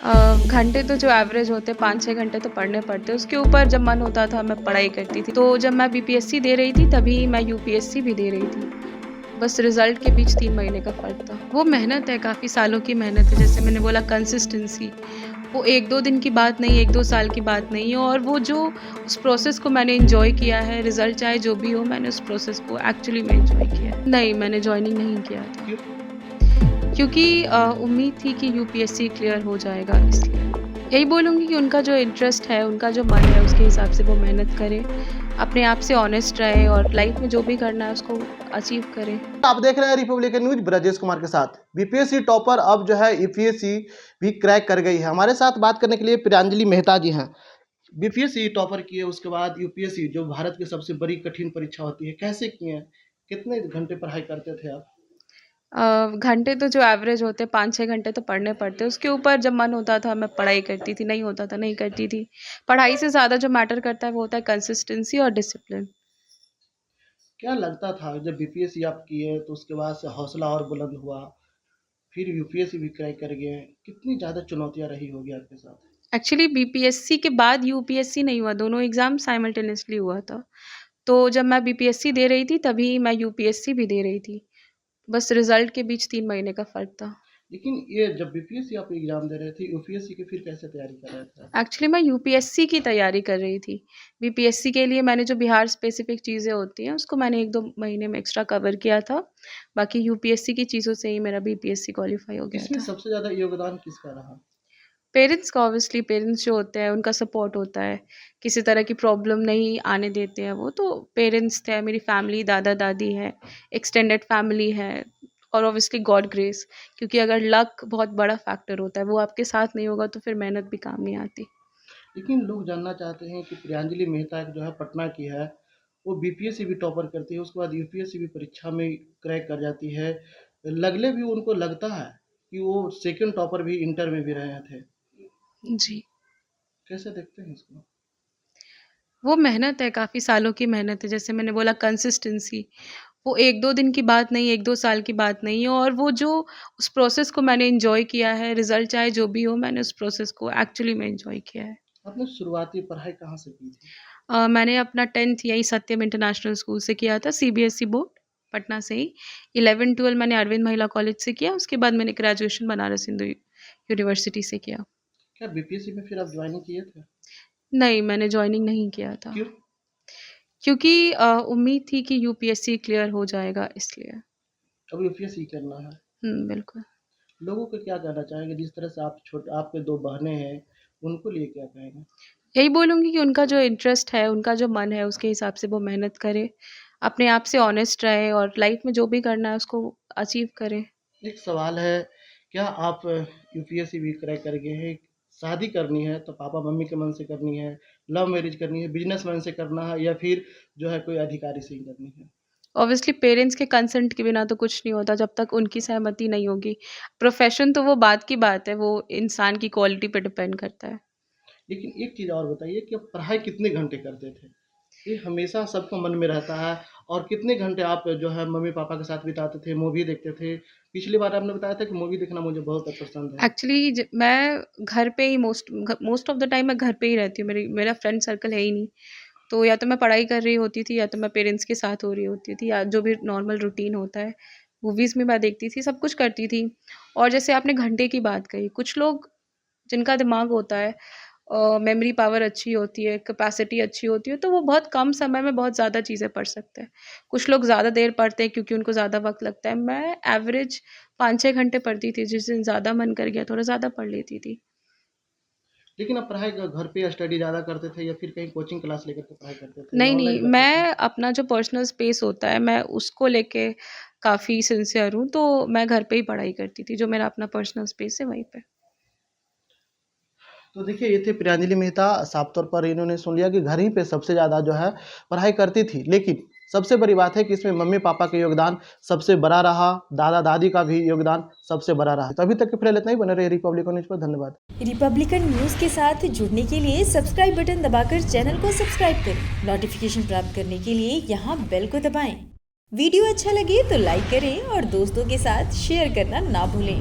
घंटे तो जो एवरेज होते 5-6 घंटे तो पढ़ने पड़ते, उसके ऊपर जब मन होता था मैं पढ़ाई करती थी। तो जब मैं बीपीएससी दे रही थी तभी मैं यूपीएससी भी दे रही थी। बस रिज़ल्ट के बीच 3 महीने का फ़र्क था। वो मेहनत है, काफ़ी सालों की मेहनत है, जैसे मैंने बोला कंसिस्टेंसी। वो 1-2 दिन की बात नहीं है, 1-2 साल की बात नहीं है, और वो जो उस प्रोसेस को मैंने एन्जॉय किया है, रिज़ल्ट चाहे जो भी हो, मैंने उस प्रोसेस को एक्चुअली में एन्जॉय किया है। नहीं, मैंने जॉइनिंग नहीं किया था। क्यों? क्योंकि उम्मीद थी कि यूपीएससी क्लियर हो जाएगा, इसलिए। यही बोलूँगी कि उनका जो इंटरेस्ट है, उनका जो मन है, उसके हिसाब से वो मेहनत करे, अपने आप से ऑनेस्ट रहे और लाइफ में जो भी करना है उसको अचीव करे। आप देख रहे हैं रिपब्लिकन न्यूज ब्रजेश कुमार के साथ। बीपीएससी टॉपर अब जो है यूपीएससी भी क्रैक कर गई है। हमारे साथ बात करने के लिए प्रियांजलि मेहता जी हैं। बीपीएससी टॉपर किए, उसके बाद यूपीएससी जो भारत की सबसे बड़ी कठिन परीक्षा होती है, कैसे किए हैं? कितने घंटे पढ़ाई करते थे आप? घंटे तो जो एवरेज होते 5-6 घंटे तो पढ़ने पड़ते, उसके ऊपर जब मन होता था मैं पढ़ाई करती थी, नहीं होता था नहीं करती थी। पढ़ाई से ज़्यादा जो मैटर करता है वो होता है कंसिस्टेंसी और डिसिप्लिन। क्या लगता था जब बीपीएससी आप किए तो उसके बाद से हौसला और बुलंद हुआ, फिर यूपीएससी भी क्रैक कर गए, कितनी ज़्यादा चुनौतियाँ रही होगी आपके साथ? एक्चुअली बीपीएससी के बाद यूपीएससी नहीं हुआ, दोनों एग्ज़ाम साइमल्टेनियसली हुआ था। तो जब मैं बीपीएससी दे रही थी तभी मैं यूपीएससी भी दे रही थी। बस रिज़ल्ट के बीच 3 महीने का फ़र्क था। लेकिन ये जब बीपीएससी आप एग्जाम दे रहे थे, यूपीएससी की फिर कैसे तैयारी कर रहे थे आप? एक्चुअली मैं यूपीएससी की तैयारी कर रही थी। बीपीएससी के लिए मैंने जो बिहार स्पेसिफ़िक चीज़ें होती हैं, उसको मैंने 1-2 महीने में एक्स्ट्रा कवर किया था। बाकी यूपीएससी की चीज़ों से ही मेरा बीपीएससी क्वालीफाई हो गया इसमें था। सबसे ज़्यादा योगदान किसका रहा? पेरेंट्स का ऑब्वियसली, पेरेंट्स जो होते हैं उनका सपोर्ट होता है। किसी तरह की प्रॉब्लम नहीं आने देते हैं वो, तो पेरेंट्स थे, मेरी फैमिली, दादा-दादी है, एक्सटेंडेड फैमिली है, और ऑब्वियसली गॉड ग्रेस, क्योंकि अगर लक बहुत बड़ा फैक्टर होता है, वो आपके साथ नहीं होगा तो फिर मेहनत भी काम नहीं आती। लेकिन लोग जानना चाहते हैं कि प्रियांजलि मेहता जो है पटना की है, वो बीपीएससी भी टॉपर करती है, उसके बाद यूपीएससी भी परीक्षा में क्रैक कर जाती है। लगले भी उनको लगता है कि वो सेकंड टॉपर भी इंटर में भी रहे थे। जी। कैसे देखते हैं इसको? वो मेहनत है, काफ़ी सालों की मेहनत है, जैसे मैंने बोला कंसिस्टेंसी। वो 1-2 दिन की बात नहीं है, 1-2 साल की बात नहीं है, और वो जो उस प्रोसेस को मैंने एन्जॉय किया है, रिज़ल्ट चाहे जो भी हो, मैंने उस प्रोसेस को एक्चुअली में एन्जॉय किया है। आपने शुरुआती पढ़ाई कहाँ से की थी? मैंने अपना 10th यहीं सत्यम इंटरनेशनल स्कूल से किया था, सीबीएसई बोर्ड, पटना से ही। 11-12 मैंने अरविंद महिला कॉलेज से किया, उसके बाद मैंने ग्रेजुएशन बनारस हिंदू यूनिवर्सिटी से किया। क्या बीपीएससी में फिर आप ज्वाइनिंग किए थे? नहीं, मैंने जॉइनिंग नहीं किया था, क्यों? क्योंकि उम्मीद थी कि यूपीएससी क्लियर हो जाएगा, इसलिए। अब यूपीएससी करना है। बिल्कुल। लोगों को क्या कहना चाहेंगे, जिस तरह से आपके 2 बहनें हैं, उनको लिए क्या कहेंगे? यही बोलूँगी कि उनका जो इंटरेस्ट है, उनका जो मन है, उसके हिसाब से वो मेहनत करे, अपने आप से ऑनेस्ट रहे और लाइफ में जो भी करना है उसको अचीव करे। एक सवाल है, क्या आप यूपीएससी भी क्रैक कर गए हैं? शादी करनी है तो पापा-मम्मी के मन से करनी है, लव मैरिज करनी है, बिज़नेसमैन से करना है, या फिर जो है कोई अधिकारी से ही करनी है? ऑब्वियसली पेरेंट्स के कंसेंट के बिना तो कुछ नहीं होता, जब तक उनकी सहमति नहीं होगी। प्रोफ़ेशन तो वो बात की बात है, वो इंसान की क्वालिटी पे डिपेंड करता है। लेकिन एक चीज़ और बताइए कि आप पढ़ाई कितने घंटे करते थे? ये हमेशा सबको मन में रहता है। और कितने घंटे आप जो है मम्मी-पापा के साथ बिताते थे, मूवी देखते थे? पिछली बार आपने बताया था कि मूवी देखना मुझे बहुत पसंद है। एक्चुअली मैं घर पे ही मोस्ट ऑफ द टाइम मैं घर पे ही रहती हूँ, मेरा फ्रेंड सर्कल है ही नहीं। तो या तो मैं पढ़ाई कर रही होती थी, या तो मैं पेरेंट्स के साथ हो रही होती थी, या जो भी नॉर्मल रूटीन होता है, मूवीज़ में मैं देखती थी, सब कुछ करती थी। और जैसे आपने घंटे की बात कही, कुछ लोग जिनका दिमाग होता है, मेमोरी पावर अच्छी होती है, कैपेसिटी अच्छी होती है, तो वो बहुत कम समय में बहुत ज़्यादा चीज़ें पढ़ सकते हैं। कुछ लोग ज़्यादा देर पढ़ते हैं क्योंकि उनको ज़्यादा वक़्त लगता है। मैं एवरेज 5-6 घंटे पढ़ती थी, जिस दिन ज़्यादा मन कर गया थोड़ा ज़्यादा पढ़ लेती थी। लेकिन आप पढ़ाई घर पे स्टडी ज़्यादा करते थे, या फिर कहीं कोचिंग क्लास लेकर के पढ़ाई करते थे, या नहीं, नहीं, ऑनलाइन करते थे? मैं अपना जो पर्सनल स्पेस होता है, मैं उसको लेके काफ़ी सिंसियर हूँ, तो मैं घर पे ही पढ़ाई करती थी, जो मेरा अपना पर्सनल स्पेस है वहीं पे। तो देखिए, ये थे प्रियांजलि मेहता। साफ तौर पर इन्होंने सुन लिया कि घर ही पे सबसे ज़्यादा जो है पढ़ाई करती थी। लेकिन सबसे बड़ी बात है कि इसमें मम्मी-पापा का योगदान सबसे बड़ा रहा, दादा-दादी का भी योगदान सबसे बड़ा रहा। तो अभी तक के फिलहाल इतना ही। बने रहिए रिपब्लिकन न्यूज़ पर। धन्यवाद। रिपब्लिकन न्यूज़ के साथ जुड़ने के लिए सब्सक्राइब बटन दबाकर चैनल को सब्सक्राइब करें। नोटिफिकेशन प्राप्त करने के लिए यहाँ बेल को दबाएं। वीडियो अच्छा लगे तो लाइक करें और दोस्तों के साथ शेयर करना ना भूलें।